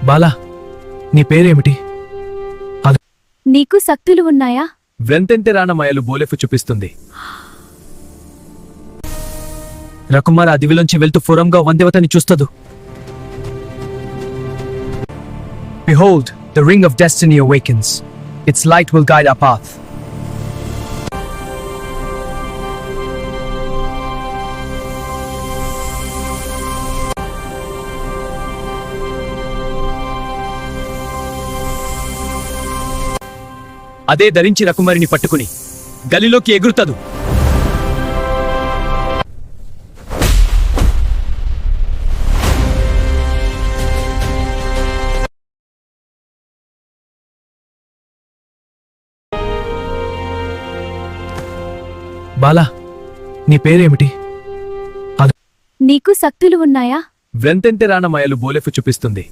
బాలా, నీ పేరేమిటి? నీకు శక్తులు ఉన్నాయా? వ్రెంతెంటె రానమయలు బోలెఫు చూపిస్తుంది. రకుమార అదివిలోంచి వెళ్తూ ఫోరంగా వందేవతని చూస్తదు. Behold, the ring of destiny awakens. Its light will guide our path. అదే ధరించి రకుమారిని పట్టుకుని గలిలోకి ఎగురుతదు. బాలా, నీ పేరేమిటి? నీకు శక్తులు ఉన్నాయా? వ్రెంతెంటె రానమయలు బోలెఫు చూపిస్తుంది.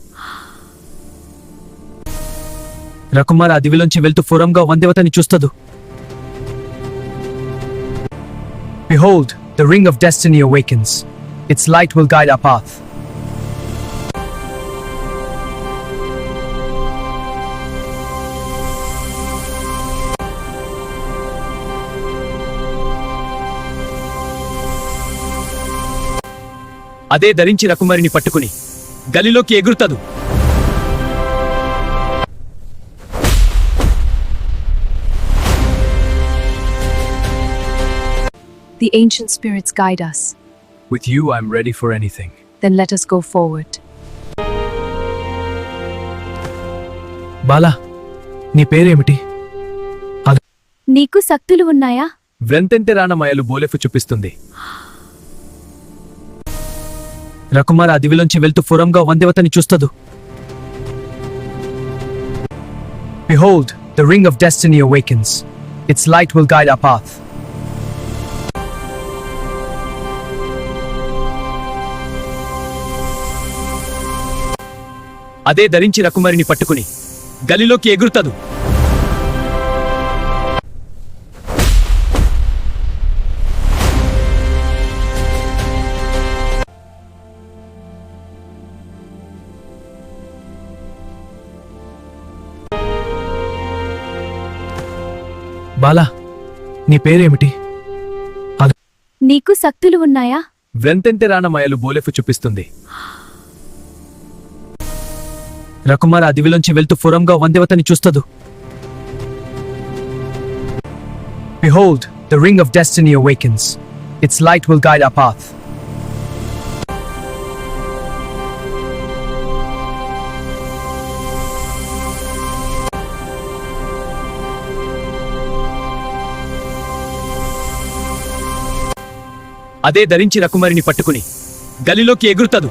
రకుమార అదివిలోంచి వెళ్తూ ఫోరంగా వందేవతని చూస్తదు. Behold, the ring of destiny awakens. Its light will guide our path. అదే ధరించి రకుమారిని పట్టుకుని గలిలోకి ఎగురుతదు. The ancient spirits guide us. With you, I'm ready for anything. Then let us go forward. Bala, నీ పేరేమిటి? నీకు శక్తులు ఉన్నాయా? వ్రెంతెంటె రానమయలు బోలెఫు చూపిస్తుంది. రకుమార అదివిలోంచి వెళ్తూ ఫోరంగా వందేవతని చూస్తదు. Behold, the ring of destiny awakens. Its light will guide our path. అదే ధరించి రకుమారిని పట్టుకుని గలిలోకి ఎగురుతదు. బాలా, నీ పేరేమిటి? నీకు శక్తులు ఉన్నాయా? వ్రెంతెంటె రానమయలు బోలెఫు చూపిస్తుంది. రకుమార అదివిలోంచి వెళ్తూ ఫోరంగా వందేవతని చూస్తదు. Behold, the ring of destiny awakens. Its light will guide our path. అదే ధరించి రకుమారిని పట్టుకుని గలిలోకి ఎగురుతదు.